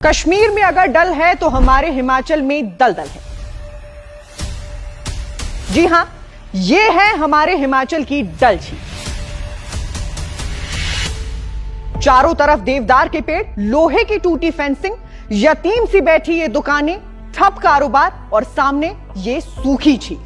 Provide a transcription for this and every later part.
कश्मीर में अगर डल है तो हमारे हिमाचल में दलदल है। जी हां, यह है हमारे हिमाचल की डल झील। चारों तरफ देवदार के पेड़, लोहे की टूटी फेंसिंग, यतीम सी बैठी ये दुकानें, ठप कारोबार और सामने ये सूखी झील।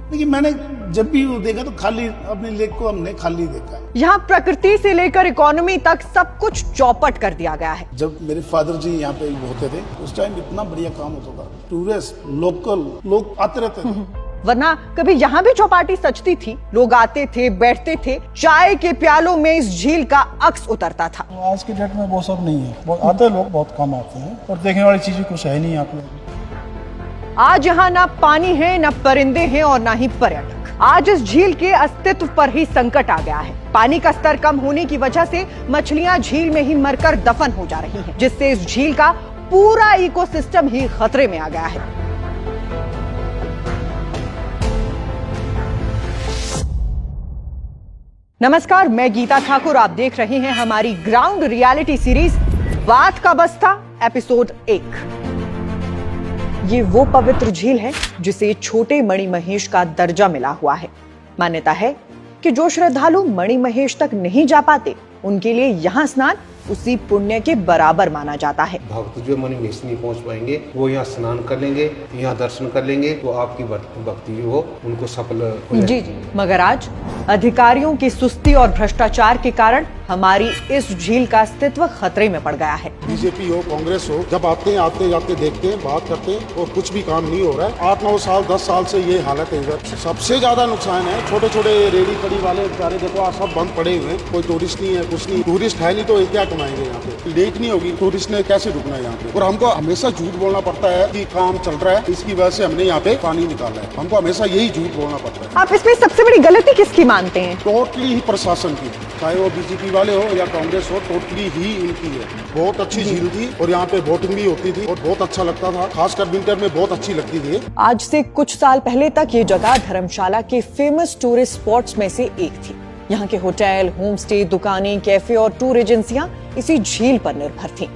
देखिए, मैंने जब भी वो देखा तो खाली अपने लेक को हमने खाली देखा है। यहाँ प्रकृति से लेकर इकोनॉमी तक सब कुछ चौपट कर दिया गया है। जब मेरे फादर जी यहाँ पे होते थे उस टाइम इतना बढ़िया काम होता था। टूरिस्ट लोकल लोग आते रहते थे। वरना कभी यहाँ भी चौपाटी सजती थी, लोग आते थे, बैठते थे, चाय के प्यालों में इस झील का अक्स उतरता था। आज के डेट में वो सब नहीं है। बहुत आते लोग बहुत कम आते हैं और देखने वाली चीजें कुछ है नहीं यहाँ पे। आज यहाँ ना पानी है, ना परिंदे हैं और ना ही पर्यटक। आज इस झील के अस्तित्व पर ही संकट आ गया है। पानी का स्तर कम होने की वजह से मछलियां झील में ही मरकर दफन हो जा रही हैं, जिससे इस झील का पूरा इकोसिस्टम ही खतरे में आ गया है। नमस्कार, मैं गीता ठाकुर। आप देख रहे हैं हमारी ग्राउंड रियलिटी सीरीज बात का बस्ता एपिसोड 1। ये वो पवित्र झील है जिसे छोटे मणिमहेश का दर्जा मिला हुआ है। मान्यता है कि जो श्रद्धालु मणिमहेश तक नहीं जा पाते, उनके लिए यहाँ स्नान उसी पुण्य के बराबर माना जाता है। भक्त जो मणिमहेश नहीं पहुंच पाएंगे वो यहाँ स्नान कर लेंगे, यहाँ दर्शन कर लेंगे, तो आपकी भक्ति जो हो उनको सफल हो जाएगी। जी, मगर आज अधिकारियों की सुस्ती और भ्रष्टाचार के कारण हमारी इस झील का अस्तित्व खतरे में पड़ गया है। बीजेपी हो, कांग्रेस हो, जब आते जाते देखते हैं, बात करते हैं और कुछ भी काम नहीं हो रहा है। 8-9 साल 10 साल से ये हालत है इधर। सबसे ज्यादा नुकसान है छोटे छोटे रेडी फड़ी वाले बेचारे, देखो आज सब बंद पड़े हुए हैं। कोई टूरिस्ट नहीं है, कुछ नहीं। टूरिस्ट है नहीं तो ये क्या कमाएंगे यहाँ पे? लेक नहीं होगी, टूरिस्ट ने कैसे रुकना है यहाँ पे? और हमको हमेशा झूठ बोलना पड़ता है कि काम चल रहा है, इसकी वजह से हमने यहाँ पे पानी निकाला है। हमको हमेशा यही झूठ बोलना पड़ता है। आप इसमें सबसे बड़ी गलती किसकी मानते हैं? टोटली ही प्रशासन की, चाहे वो बीजेपी वाले हो या कांग्रेस हो, टोटली ही इनकी है। बहुत अच्छी झील थी और यहाँ पे बोटिंग भी होती थी और बहुत अच्छा लगता था, खासकर विंटर में बहुत अच्छी लगती थी। आज से कुछ साल पहले तक ये जगह धर्मशाला के फेमस टूरिस्ट स्पॉट्स में से एक थी। यहाँ के होटल, होम स्टे, दुकानें, कैफे और टूर एजेंसियां इसी झील पर निर्भर थीं।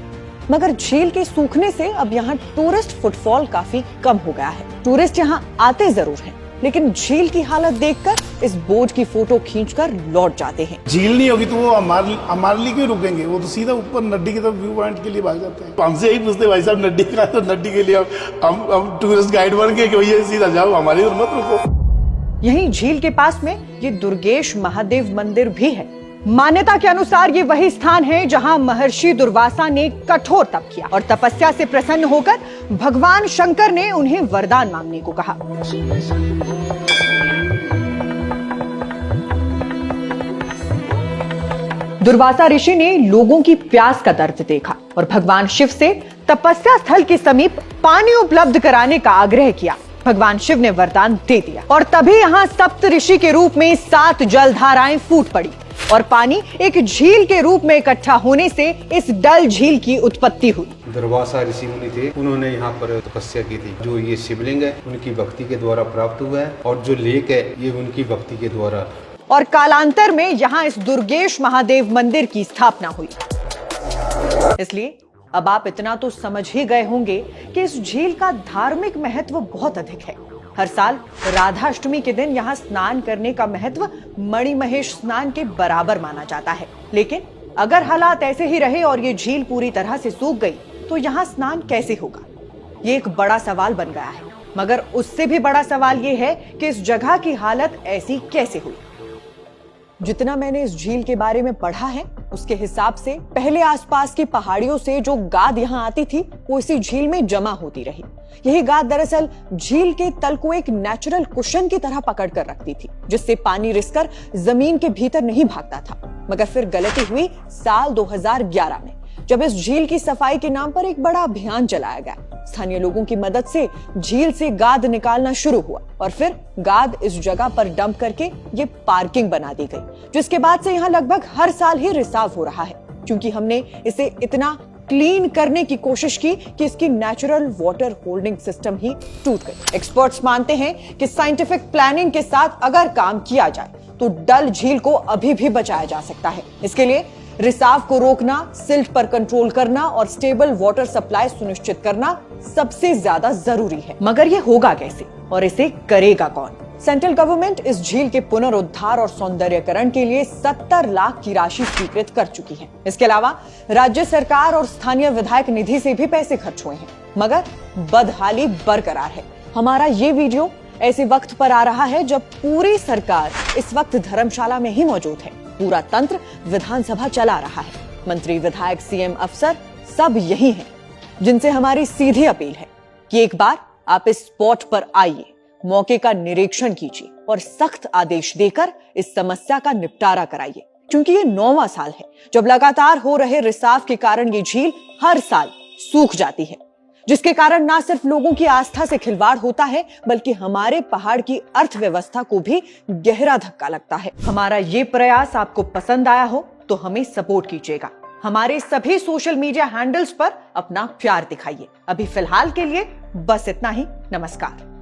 मगर झील के सूखने से अब यहाँ टूरिस्ट फुटफॉल काफी कम हो गया है। टूरिस्ट यहाँ आते जरूर हैं, लेकिन झील की हालत देखकर इस बोट की फोटो खींचकर लौट जाते हैं। झील नहीं होगी तो वो हमारे लिए क्यों रुकेंगे? वो तो सीधा ऊपर नड्डी की तरफ व्यू पॉइंट के लिए भाग जाते हैं। हमसे यही पूछते, भाई साहब नड्डी का, तो नड्डी के लिए हम टूरिस्ट गाइड बन के कि भैया सीधा जाओ, हमारी मत रुको। यहीं झील के पास में ये दुर्गेश महादेव मंदिर भी है। मान्यता के अनुसार ये वही स्थान है जहां महर्षि दुर्वासा ने कठोर तप किया और तपस्या से प्रसन्न होकर भगवान शंकर ने उन्हें वरदान मांगने को कहा। दुर्वासा ऋषि ने लोगों की प्यास का दर्द देखा और भगवान शिव से तपस्या स्थल के समीप पानी उपलब्ध कराने का आग्रह किया। भगवान शिव ने वरदान दे दिया और तभी यहाँ सप्त ऋषि के रूप में 7 जलधाराएं फूट पड़ी और पानी एक झील के रूप में इकट्ठा होने से इस डल झील की उत्पत्ति हुई। दुर्वासा ऋषि मुनि थे, उन्होंने यहाँ पर तपस्या की थी। जो ये शिवलिंग है उनकी भक्ति के द्वारा प्राप्त हुआ है और जो लेक है ये उनकी भक्ति के द्वारा। और कालांतर में यहाँ इस दुर्गेश महादेव मंदिर की स्थापना हुई। इसलिए अब आप इतना तो समझ ही गए होंगे कि इस झील का धार्मिक महत्व बहुत अधिक है। हर साल राधाष्टमी के दिन यहाँ स्नान करने का महत्व मणिमहेश स्नान के बराबर माना जाता है। लेकिन अगर हालात ऐसे ही रहे और ये झील पूरी तरह से सूख गई तो यहाँ स्नान कैसे होगा? ये एक बड़ा सवाल बन गया है। मगर उससे भी बड़ा सवाल ये है कि इस जगह की हालत ऐसी कैसे हुई? जितना मैंने इस झील के बारे में पढ़ा है उसके हिसाब से पहले आसपास की पहाड़ियों से जो गाद यहाँ आती थी वो इसी झील में जमा होती रही। यही गाद दरअसल झील के तल को एक नेचुरल कुशन की तरह पकड़ कर रखती थी, जिससे पानी रिसकर जमीन के भीतर नहीं भागता था। मगर फिर गलती हुई साल 2011 में, जब इस झील की सफाई के नाम पर एक बड़ा अभियान चलाया गया। स्थानीय लोगों की मदद से झील से गाद निकालना शुरू हुआ और फिर गाद इस जगह पर डंप करके ये पार्किंग बना दी गई, जिसके बाद से यहाँ लगभग हर साल ही रिसाव हो रहा है, क्योंकि हमने इसे इतना क्लीन करने की कोशिश की कि इसकी नेचुरल वाटर होल्डिंग सिस्टम ही टूट गई। एक्सपर्ट्स मानते हैं कि साइंटिफिक प्लानिंग के साथ अगर काम किया जाए तो डल झील को अभी भी बचाया जा सकता है। इसके लिए रिसाव को रोकना, सिल्ट पर कंट्रोल करना और स्टेबल वाटर सप्लाई सुनिश्चित करना सबसे ज्यादा जरूरी है। मगर ये होगा कैसे और इसे करेगा कौन? सेंट्रल गवर्नमेंट इस झील के पुनरुद्धार और सौंदर्यकरण के लिए 70 लाख की राशि स्वीकृत कर चुकी है। इसके अलावा राज्य सरकार और स्थानीय विधायक निधि से भी पैसे खर्च हुए हैं, मगर बदहाली बरकरार है। हमारा ये वीडियो ऐसे वक्त पर आ रहा है जब पूरी सरकार इस वक्त धर्मशाला में ही मौजूद है। पूरा तंत्र विधानसभा चला रहा है। मंत्री, विधायक, सीएम, अफसर सब यही हैं, जिनसे हमारी सीधी अपील है कि एक बार आप इस स्पॉट पर आइए, मौके का निरीक्षण कीजिए और सख्त आदेश देकर इस समस्या का निपटारा कराइए। क्योंकि ये 9वां साल है जब लगातार हो रहे रिसाव के कारण ये झील हर साल सूख जाती है, जिसके कारण ना सिर्फ लोगों की आस्था से खिलवाड़ होता है, बल्कि हमारे पहाड़ की अर्थव्यवस्था को भी गहरा धक्का लगता है। हमारा ये प्रयास आपको पसंद आया हो तो हमें सपोर्ट कीजिएगा। हमारे सभी सोशल मीडिया हैंडल्स पर अपना प्यार दिखाइए। अभी फिलहाल के लिए बस इतना ही। नमस्कार।